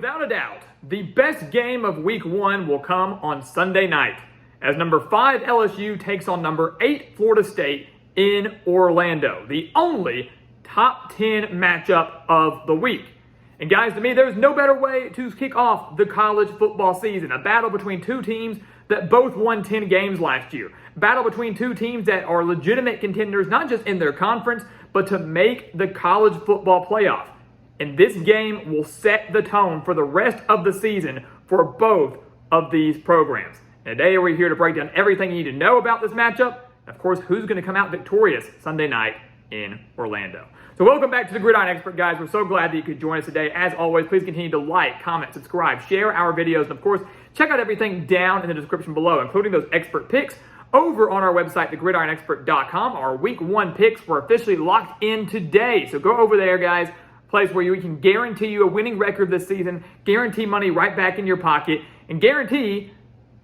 Without a doubt, the best game of week 1 will come on Sunday night as number 5 LSU takes on number 8 Florida State in Orlando, the only top 10 matchup of the week. And guys, to me, there's no better way to kick off the college football season. A battle between two teams that both won 10 games last year. Battle between two teams that are legitimate contenders, not just in their conference, but to make the college football playoff. And this game will set the tone for the rest of the season for both of these programs. And today we're here to break down everything you need to know about this matchup. And of course, who's going to come out victorious Sunday night in Orlando. So welcome back to the Gridiron Expert, guys. We're so glad that you could join us today. As always, please continue to like, comment, subscribe, share our videos, and of course, check out everything down in the description below, including those expert picks over on our website, thegridironexpert.com. Our week 1 picks were officially locked in today. So go over there, guys. Place where we can guarantee you a winning record this season, guarantee money right back in your pocket, and guarantee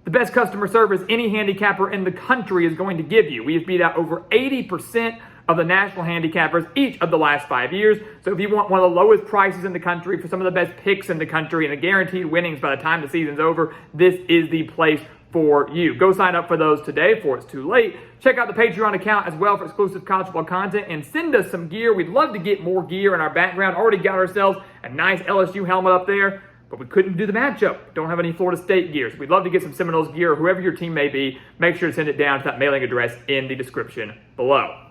the best customer service any handicapper in the country is going to give you. We have beat out over 80% of the national handicappers each of the last 5 years. So if you want one of the lowest prices in the country for some of the best picks in the country and a guaranteed winnings by the time the season's over, this is the place for you. Go sign up for those today before it's too late. Check out the Patreon account as well for exclusive college football content and send us some gear. We'd love to get more gear in our background. Already got ourselves a nice LSU helmet up there, but we couldn't do the matchup. Don't have any Florida State gear. So we'd love to get some Seminoles gear, or whoever your team may be. Make sure to send it down to that mailing address in the description below.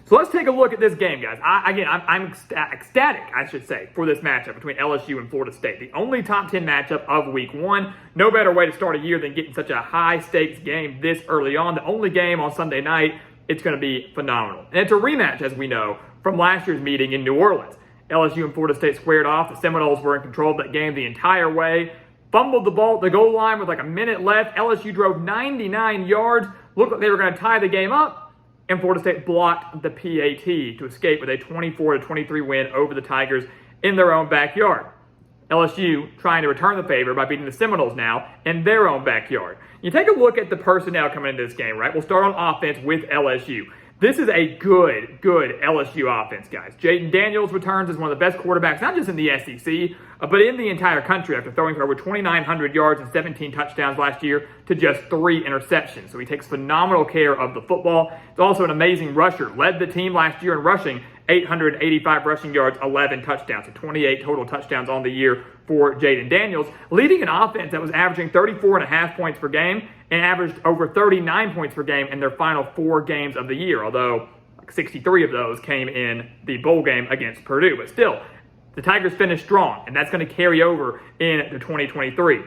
So let's take a look at this game, guys. I'm ecstatic, I should say, for this matchup between LSU and Florida State. The only top 10 matchup of week 1. No better way to start a year than getting such a high-stakes game this early on. The only game on Sunday night. It's going to be phenomenal. And it's a rematch, as we know, from last year's meeting in New Orleans. LSU and Florida State squared off. The Seminoles were in control of that game the entire way. Fumbled the ball at the goal line with like a minute left. LSU drove 99 yards. Looked like they were going to tie the game up. And Florida State blocked the PAT to escape with a 24-23 win over the Tigers in their own backyard. LSU trying to return the favor by beating the Seminoles now in their own backyard. You take a look at the personnel coming into this game, right? We'll start on offense with LSU. This is a good LSU offense, guys. Jaden Daniels returns as one of the best quarterbacks, not just in the SEC, but in the entire country after throwing for over 2,900 yards and 17 touchdowns last year to just 3 interceptions. So he takes phenomenal care of the football. He's also an amazing rusher. Led the team last year in rushing, 885 rushing yards, 11 touchdowns. So 28 total touchdowns on the year for Jaden Daniels, leading an offense that was averaging 34.5 points per game and averaged over 39 points per game in their final 4 games of the year, although 63 of those came in the bowl game against Purdue. But still, the Tigers finished strong, and that's going to carry over into 2023.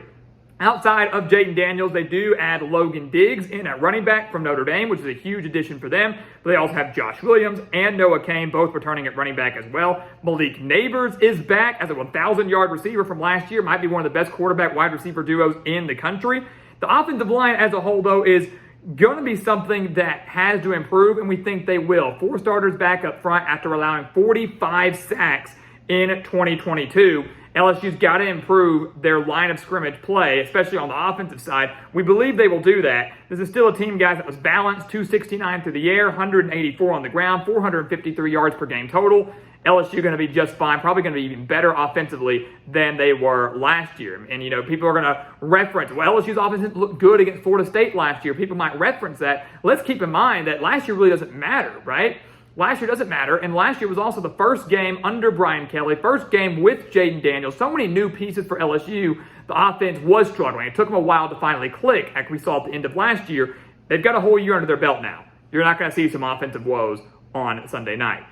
Outside of Jaden Daniels, they do add Logan Diggs in at running back from Notre Dame, which is a huge addition for them. But they also have Josh Williams and Noah Cain, both returning at running back as well. Malik Neighbors is back as a 1,000-yard receiver from last year. Might be one of the best quarterback wide receiver duos in the country. The offensive line as a whole, though, is going to be something that has to improve, and we think they will. 4 starters back up front after allowing 45 sacks in 2022. LSU's got to improve their line of scrimmage play, especially on the offensive side. We believe they will do that. This is still a team, guys, that was balanced, 269 through the air, 184 on the ground, 453 yards per game total. LSU going to be just fine, probably going to be even better offensively than they were last year. And, people are going to reference, well, LSU's offense didn't look good against Florida State last year. People might reference that. Let's keep in mind that last year really doesn't matter, right? Last year doesn't matter, and last year was also the first game under Brian Kelly, first game with Jaden Daniels. So many new pieces for LSU. The offense was struggling. It took them a while to finally click, like we saw at the end of last year. They've got a whole year under their belt now. You're not going to see some offensive woes on Sunday night.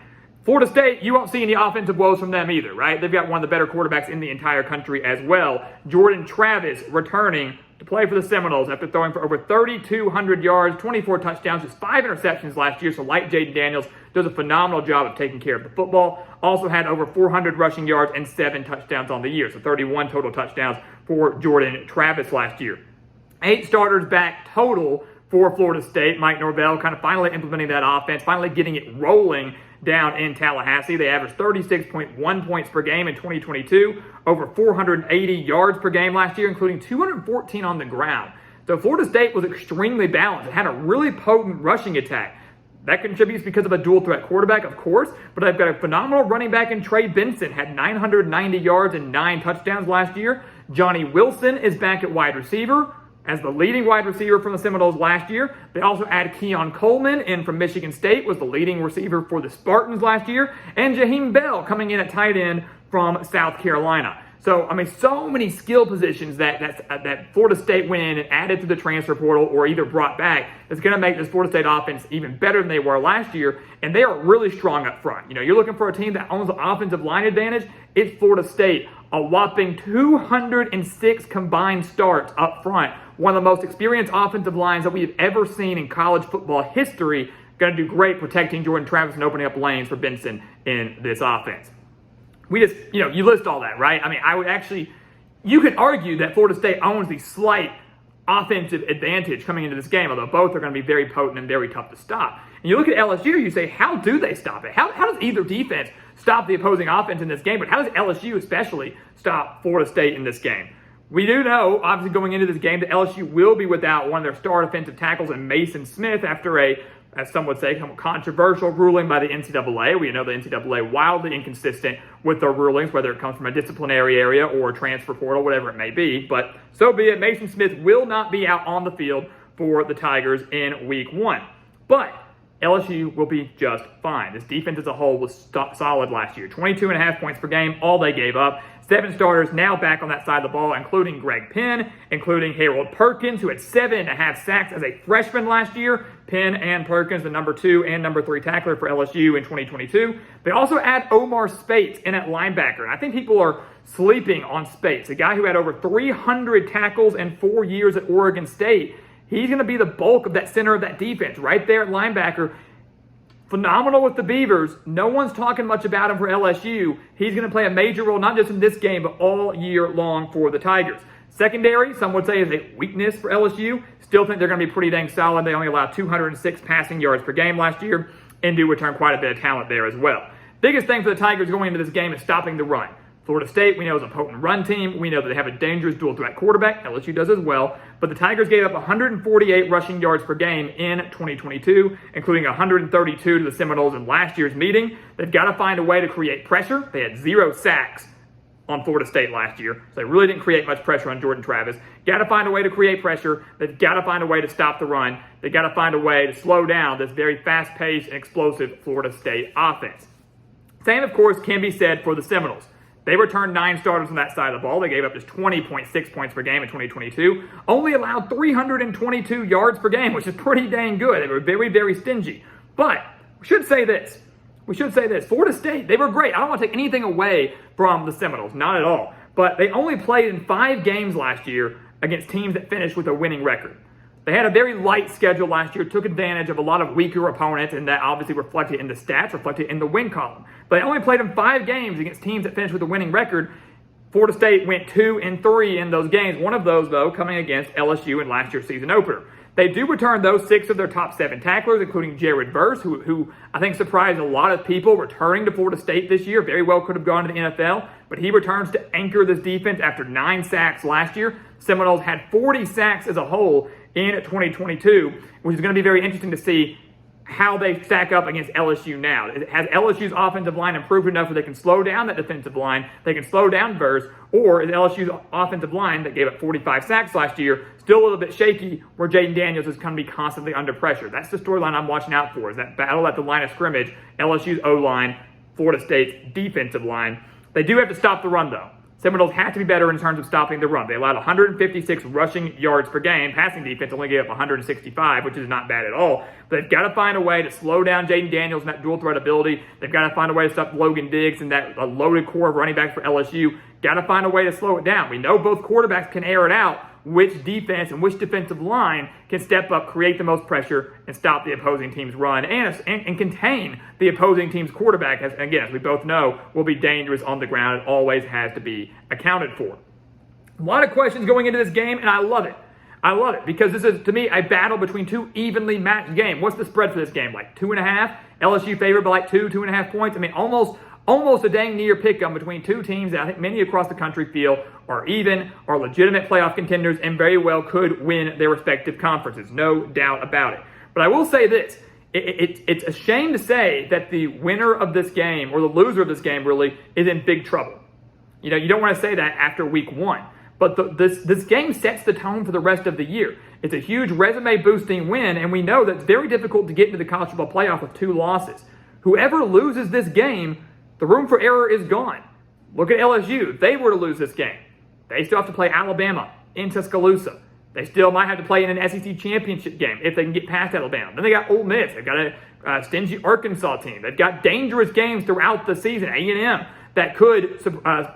Florida State, you won't see any offensive woes from them either, right? They've got one of the better quarterbacks in the entire country as well. Jordan Travis returning to play for the Seminoles after throwing for over 3,200 yards, 24 touchdowns, just 5 interceptions last year. So like Jaden Daniels, does a phenomenal job of taking care of the football. Also had over 400 rushing yards and 7 touchdowns on the year. So 31 total touchdowns for Jordan Travis last year. 8 starters back total for Florida State. Mike Norvell kind of finally implementing that offense, finally getting it rolling down in Tallahassee. They averaged 36.1 points per game in 2022, over 480 yards per game last year, including 214 on the ground. So Florida State was extremely balanced. It had a really potent rushing attack. That contributes because of a dual threat quarterback, of course, but they've got a phenomenal running back in Trey Benson, had 990 yards and 9 touchdowns last year. Johnny Wilson is back at wide receiver as the leading wide receiver from the Seminoles last year. They also add Keon Coleman in from Michigan State, was the leading receiver for the Spartans last year, and Jaheim Bell coming in at tight end from South Carolina. So, so many skill positions that Florida State went in and added to the transfer portal or either brought back that's going to make this Florida State offense even better than they were last year. And they are really strong up front. You're looking for a team that owns the offensive line advantage. It's Florida State. A whopping 206 combined starts up front. One of the most experienced offensive lines that we've ever seen in college football history. Going to do great protecting Jordan Travis and opening up lanes for Benson in this offense. We just, you list all that, right? You could argue that Florida State owns the slight offensive advantage coming into this game, although both are going to be very potent and very tough to stop. And you look at LSU, you say, how do they stop it? How does either defense stop the opposing offense in this game? But how does LSU especially stop Florida State in this game? We do know, obviously going into this game, that LSU will be without one of their star defensive tackles in Mason Smith after a, as some would say, controversial ruling by the NCAA. We know the NCAA wildly inconsistent with their rulings, whether it comes from a disciplinary area or a transfer portal, whatever it may be. But so be it. Mason Smith will not be out on the field for the Tigers in week 1. But LSU will be just fine. This defense as a whole was solid last year. 22.5 points per game, all they gave up. 7 starters now back on that side of the ball, including Greg Penn, including Harold Perkins, who had 7.5 sacks as a freshman last year. Penn and Perkins, the number 2 and number 3 tackler for LSU in 2022. They also add Omar Spates in at linebacker. And I think people are sleeping on Spates, a guy who had over 300 tackles in 4 years at Oregon State. He's going to be the bulk of that center of that defense right there at linebacker. Phenomenal with the Beavers. No one's talking much about him for LSU. He's going to play a major role, not just in this game, but all year long for the Tigers. Secondary, some would say, is a weakness for LSU. Still think they're going to be pretty dang solid. They only allowed 206 passing yards per game last year and do return quite a bit of talent there as well. Biggest thing for the Tigers going into this game is stopping the run. Florida State, we know, is a potent run team. We know that they have a dangerous dual threat quarterback. LSU does as well. But the Tigers gave up 148 rushing yards per game in 2022, including 132 to the Seminoles in last year's meeting. They've got to find a way to create pressure. They had 0 sacks on Florida State last year, so they really didn't create much pressure on Jordan Travis. Got to find a way to create pressure. They've got to find a way to stop the run. They've got to find a way to slow down this very fast-paced and explosive Florida State offense. Same, of course, can be said for the Seminoles. They returned 9 starters on that side of the ball. They gave up just 20.6 points per game in 2022. Only allowed 322 yards per game, which is pretty dang good. They were very, very stingy. But we should say this. Florida State, they were great. I don't want to take anything away from the Seminoles. Not at all. But they only played in 5 games last year against teams that finished with a winning record. They had a very light schedule last year, took advantage of a lot of weaker opponents, and that obviously reflected in the stats, reflected in the win column. But they only played in 5 games against teams that finished with a winning record. Florida State went 2-3 in those games. One of those, though, coming against LSU in last year's season opener. They do return those 6 of their top 7 tacklers, including Jared Verse, who I think surprised a lot of people returning to Florida State this year. Very well could have gone to the NFL, but he returns to anchor this defense after 9 sacks last year. Seminoles had 40 sacks as a whole in 2022, which is going to be very interesting to see how they stack up against LSU now. Has LSU's offensive line improved enough where they can slow down that defensive line, they can slow down Verse, or is LSU's offensive line that gave up 45 sacks last year still a little bit shaky where Jaden Daniels is going to be constantly under pressure? That's the storyline I'm watching out for, is that battle at the line of scrimmage, LSU's O-line, Florida State's defensive line. They do have to stop the run, though. Seminoles have to be better in terms of stopping the run. They allowed 156 rushing yards per game. Passing defense only gave up 165, which is not bad at all. But they've got to find a way to slow down Jaden Daniels and that dual threat ability. They've got to find a way to stop Logan Diggs and that loaded core of running backs for LSU. Got to find a way to slow it down. We know both quarterbacks can air it out. Which defense and which defensive line can step up, create the most pressure, and stop the opposing team's run and contain the opposing team's quarterback, as we both know, will be dangerous on the ground and always has to be accounted for. A lot of questions going into this game, and I love it. I love it because this is, to me, a battle between 2 evenly matched games. What's the spread for this game? Like 2.5? LSU favored by like 2.5 points? I mean, almost a dang near pick-em between 2 teams that I think many across the country feel are even, are legitimate playoff contenders, and very well could win their respective conferences. No doubt about it. But I will say this. It's a shame to say that the winner of this game, or the loser of this game really, is in big trouble. You know, you don't want to say that after week 1. But this game sets the tone for the rest of the year. It's a huge resume-boosting win, and we know that it's very difficult to get into the college football playoff with 2 losses. Whoever loses this game, the room for error is gone. Look at LSU. If they were to lose this game, they still have to play Alabama in Tuscaloosa. They still might have to play in an SEC championship game if they can get past Alabama. Then they got Ole Miss. They've got a stingy Arkansas team. They've got dangerous games throughout the season. A&M that could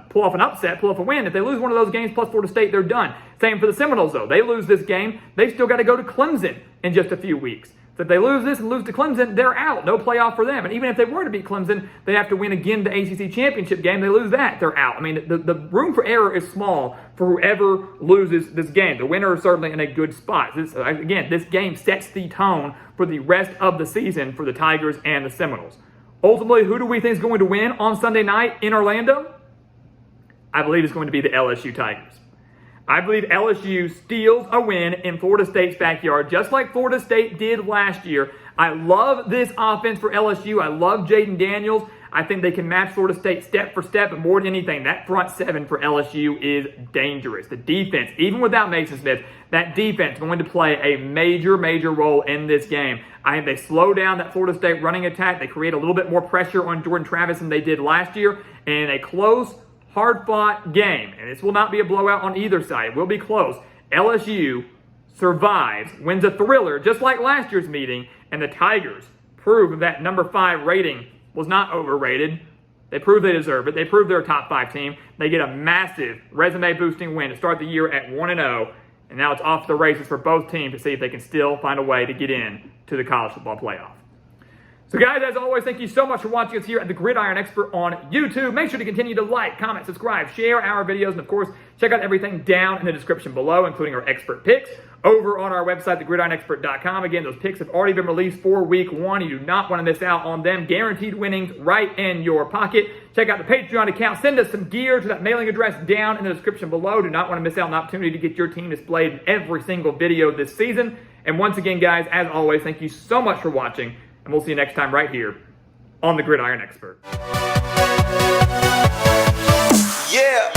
pull off an upset, pull off a win. If they lose one of those games plus Florida State, they're done. Same for the Seminoles, though. They lose this game, they've still got to go to Clemson in just a few weeks. So if they lose this and lose to Clemson, they're out. No playoff for them. And even if they were to beat Clemson, they have to win again the ACC championship game. They lose that, they're out. I mean, the room for error is small for whoever loses this game. The winner is certainly in a good spot. This game sets the tone for the rest of the season for the Tigers and the Seminoles. Ultimately, who do we think is going to win on Sunday night in Orlando? I believe it's going to be the LSU Tigers. I believe LSU steals a win in Florida State's backyard, just like Florida State did last year. I love this offense for LSU. I love Jaden Daniels. I think they can match Florida State step for step, but more than anything, that front 7 for LSU is dangerous. The defense, even without Mason Smith, that defense is going to play a major, major role in this game. I think they slow down that Florida State running attack. They create a little bit more pressure on Jordan Travis than they did last year. And in a close, hard-fought game, and this will not be a blowout on either side, it will be close, LSU survives, wins a thriller, just like last year's meeting, and the Tigers prove that number 5 rating was not overrated. They proved they deserve it. They proved they're a top 5 team. They get a massive resume-boosting win to start the year at 1-0, and now it's off to the races for both teams to see if they can still find a way to get in to the college football playoff. So guys, as always, thank you so much for watching us here at the Gridiron Expert on YouTube. Make sure to continue to like, comment, subscribe, share our videos, and of course, check out everything down in the description below, including our expert picks over on our website, thegridironexpert.com. Again, those picks have already been released for week 1. You do not want to miss out on them. Guaranteed winnings right in your pocket. Check out the Patreon account. Send us some gear to that mailing address down in the description below. Do not want to miss out on the opportunity to get your team displayed in every single video this season. And once again, guys, as always, thank you so much for watching. And we'll see you next time right here on the Gridiron Expert. Yeah.